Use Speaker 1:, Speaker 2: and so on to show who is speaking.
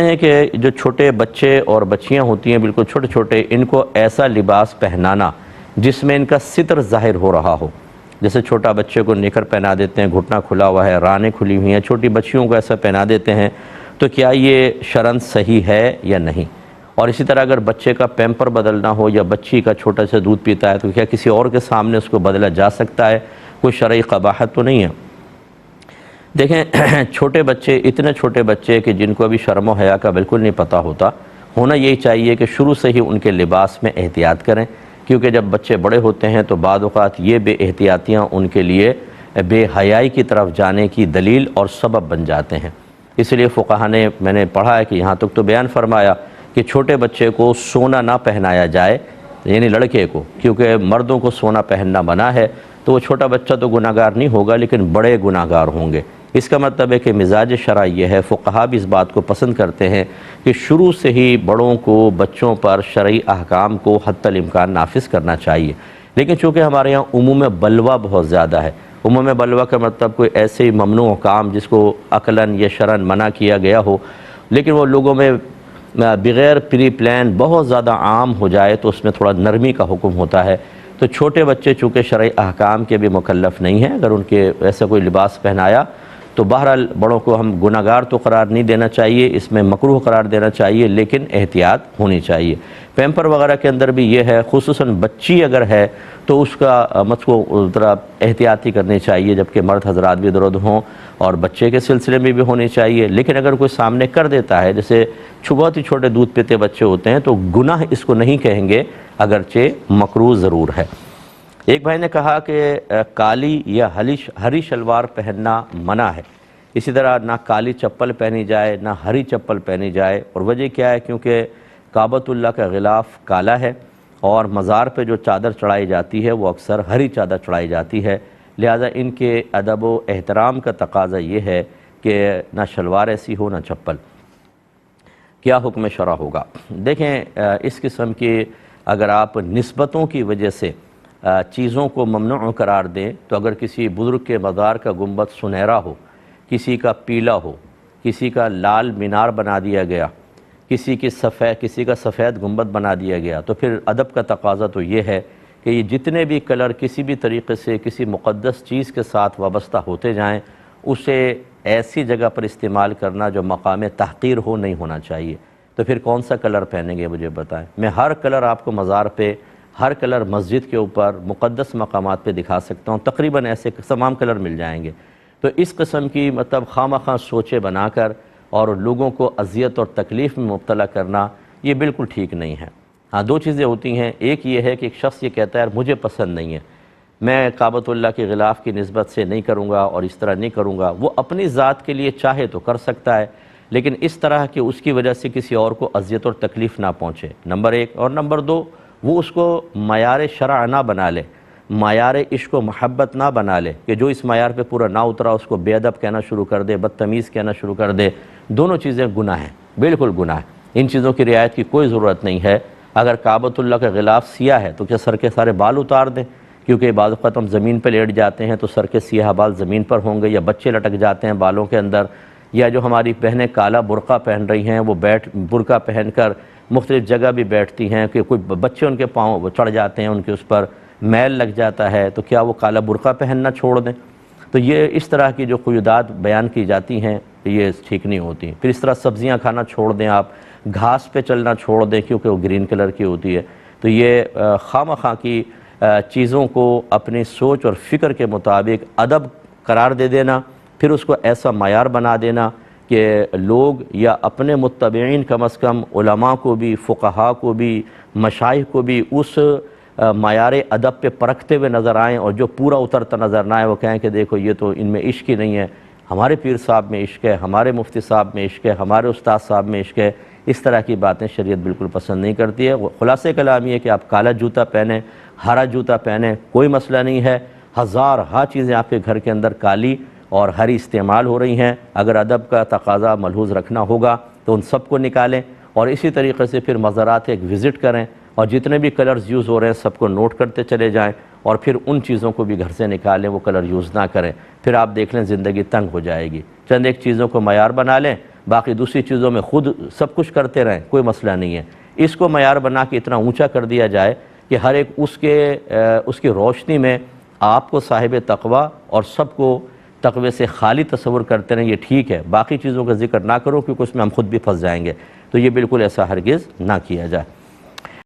Speaker 1: ہیں کہ جو چھوٹے بچے اور بچیاں ہوتی ہیں بالکل چھوٹے چھوٹے، ان کو ایسا لباس پہنانا جس میں ان کا ستر ظاہر ہو رہا ہو. جیسے چھوٹا بچے کو نکر پہنا دیتے ہیں، گھٹنا کھلا ہوا ہے، رانیں کھلی ہوئی ہیں، چھوٹی بچیوں کو ایسا پہنا دیتے ہیں، تو کیا یہ شرعاً صحیح ہے یا نہیں؟ اور اسی طرح اگر بچے کا پیمپر بدلنا ہو یا بچی کا چھوٹا سا دودھ پیتا ہے تو کیا کسی اور کے سامنے اس کو بدلا جا سکتا ہے؟ کوئی شرعی قباحت تو نہیں ہے؟ دیکھیں چھوٹے بچے، اتنے چھوٹے بچے کہ جن کو ابھی شرم و حیا کا بالکل نہیں پتہ ہونا یہی چاہیے کہ شروع سے ہی ان کے لباس میں احتیاط کریں، کیونکہ جب بچے بڑے ہوتے ہیں تو بعض اوقات یہ بے احتیاطیاں ان کے لیے بے حیائی کی طرف جانے کی دلیل اور سبب بن جاتے ہیں. اس لیے فقہا نے، میں نے پڑھا ہے کہ یہاں تک تو بیان فرمایا کہ چھوٹے بچے کو سونا نہ پہنایا جائے، یعنی لڑکے کو، کیونکہ مردوں کو سونا پہننا منع ہے، تو وہ چھوٹا بچہ تو گناہ گار نہیں ہوگا لیکن بڑے گناہ گار ہوں گے. اس کا مطلب ہے کہ مزاج شرع یہ ہے، فقہا بھی اس بات کو پسند کرتے ہیں کہ شروع سے ہی بڑوں کو بچوں پر شرعی احکام کو حتی الامکان نافذ کرنا چاہیے. لیکن چونکہ ہمارے یہاں عموم بلوہ بہت زیادہ ہے، عموم بلوہ کا مطلب کوئی ایسے ممنوع کام جس کو عقلاً یا شرعاً منع کیا گیا ہو، لیکن وہ لوگوں میں بغیر پری پلان بہت زیادہ عام ہو جائے تو اس میں تھوڑا نرمی کا حکم ہوتا ہے. تو چھوٹے بچے چونکہ شرعی احکام کے بھی مکلف نہیں ہیں، اگر ان کے ایسا کوئی لباس پہنایا تو بہرحال بڑوں کو ہم گناہ گار تو قرار نہیں دینا چاہیے، اس میں مکروہ قرار دینا چاہیے، لیکن احتیاط ہونی چاہیے. پیمپر وغیرہ کے اندر بھی یہ ہے، خصوصاً بچی اگر ہے تو اس کا کو ذرا احتیاطی کرنی چاہیے، جبکہ مرد حضرات بھی درود ہوں اور بچے کے سلسلے میں بھی ہونی چاہیے. لیکن اگر کوئی سامنے کر دیتا ہے، جیسے بہت ہی چھوٹے دودھ پیتے بچے ہوتے ہیں، تو گناہ اس کو نہیں کہیں گے، اگرچہ مکروہ ضرور ہے. ایک بھائی نے کہا کہ کالی یا ہری شلوار پہننا منع ہے، اسی طرح نہ کالی چپل پہنی جائے نہ ہری چپل پہنی جائے. اور وجہ کیا ہے؟ کیونکہ کعبۃ اللہ کا غلاف کالا ہے اور مزار پہ جو چادر چڑھائی جاتی ہے وہ اکثر ہری چادر چڑھائی جاتی ہے، لہذا ان کے ادب و احترام کا تقاضا یہ ہے کہ نہ شلوار ایسی ہو نہ چپل. کیا حکم شرع ہوگا؟ دیکھیں اس قسم کی اگر آپ نسبتوں کی وجہ سے چیزوں کو ممنوع قرار دیں، تو اگر کسی بزرگ کے مزار کا گنبد سنہرا ہو، کسی کا پیلا ہو، کسی کا لال مینار بنا دیا گیا، کسی کا سفید گنبد بنا دیا گیا، تو پھر ادب کا تقاضا تو یہ ہے کہ یہ جتنے بھی کلر کسی بھی طریقے سے کسی مقدس چیز کے ساتھ وابستہ ہوتے جائیں، اسے ایسی جگہ پر استعمال کرنا جو مقام تحقیر ہو نہیں ہونا چاہیے. تو پھر کون سا کلر پہنیں گے مجھے بتائیں؟ میں ہر کلر آپ کو مزار پہ، ہر کلر مسجد کے اوپر، مقدس مقامات پہ دکھا سکتا ہوں، تقریباً ایسے تمام کلر مل جائیں گے. تو اس قسم کی خواہ مخواہ سوچے بنا کر اور لوگوں کو اذیت اور تکلیف میں مبتلا کرنا یہ بالکل ٹھیک نہیں ہے. ہاں دو چیزیں ہوتی ہیں، ایک یہ ہے کہ ایک شخص یہ کہتا ہے مجھے پسند نہیں ہے، میں کعبۃ اللہ کے غلاف کی نسبت سے نہیں کروں گا اور اس طرح نہیں کروں گا. وہ اپنی ذات کے لیے چاہے تو کر سکتا ہے، لیکن اس طرح کہ اس کی وجہ سے کسی اور کو اذیت اور تکلیف نہ پہنچے، نمبر ایک. اور نمبر دو، وہ اس کو معیار شرع نہ بنا لے، معیار عشق و محبت نہ بنا لے کہ جو اس معیار پہ پورا نہ اترا اس کو بے ادب کہنا شروع کر دے، بدتمیز کہنا شروع کر دے. دونوں چیزیں گناہ ہیں، بالکل گناہ ہے. ان چیزوں کی رعایت کی کوئی ضرورت نہیں ہے. اگر کعبۃ اللہ کا غلاف سیاہ ہے تو کیا سر کے سارے بال اتار دیں؟ کیونکہ بعض اوقات ہم زمین پہ لیٹ جاتے ہیں تو سر کے سیاہ بال زمین پر ہوں گے، یا بچے لٹک جاتے ہیں بالوں کے اندر، یا جو ہماری بہنیں کالا برقع پہن رہی ہیں وہ برقع پہن کر مختلف جگہ بھی بیٹھتی ہیں کہ کوئی بچے ان کے پاؤں چڑھ جاتے ہیں، ان کے اس پر میل لگ جاتا ہے، تو کیا وہ کالا برقع پہننا چھوڑ دیں؟ تو یہ اس طرح کی جو قیودات بیان کی جاتی ہیں یہ ٹھیک نہیں ہوتی. پھر اس طرح سبزیاں کھانا چھوڑ دیں، آپ گھاس پہ چلنا چھوڑ دیں کیونکہ وہ گرین کلر کی ہوتی ہے. تو یہ خواہ مخواہ کی چیزوں کو اپنی سوچ اور فکر کے مطابق ادب قرار دے دینا، پھر اس کو ایسا معیار بنا دینا کہ لوگ یا اپنے متبعین کم از کم علماء کو بھی، فقہاء کو بھی، مشائخ کو بھی اس معیار ادب پہ پرکھتے ہوئے نظر آئیں، اور جو پورا اترتا نظر نہ آئے وہ کہیں کہ دیکھو یہ تو ان میں عشق ہی نہیں ہے، ہمارے پیر صاحب میں عشق ہے، ہمارے مفتی صاحب میں عشق ہے، ہمارے استاد صاحب میں عشق ہے. اس طرح کی باتیں شریعت بالکل پسند نہیں کرتی ہے. خلاصہ کلام یہ ہے کہ آپ کالا جوتا پہنیں، ہرا جوتا پہنیں، کوئی مسئلہ نہیں ہے. ہزارہا چیزیں آپ کے گھر کے اندر کالی اور ہری استعمال ہو رہی ہیں، اگر ادب کا تقاضا ملحوظ رکھنا ہوگا تو ان سب کو نکالیں، اور اسی طریقے سے پھر مزارات ایک وزٹ کریں اور جتنے بھی کلرز یوز ہو رہے ہیں سب کو نوٹ کرتے چلے جائیں، اور پھر ان چیزوں کو بھی گھر سے نکالیں، وہ کلر یوز نہ کریں. پھر آپ دیکھ لیں زندگی تنگ ہو جائے گی. چند ایک چیزوں کو معیار بنا لیں، باقی دوسری چیزوں میں خود سب کچھ کرتے رہیں، کوئی مسئلہ نہیں ہے۔ اس کو معیار بنا کے اتنا اونچا کر دیا جائے کہ ہر ایک اس کی روشنی میں آپ کو صاحب تقوی اور سب کو تقوی سے خالی تصور کرتے رہیں، یہ ٹھیک ہے، باقی چیزوں کا ذکر نہ کرو کیونکہ اس میں ہم خود بھی پھنس جائیں گے، تو یہ بالکل ایسا ہرگز نہ کیا جائے۔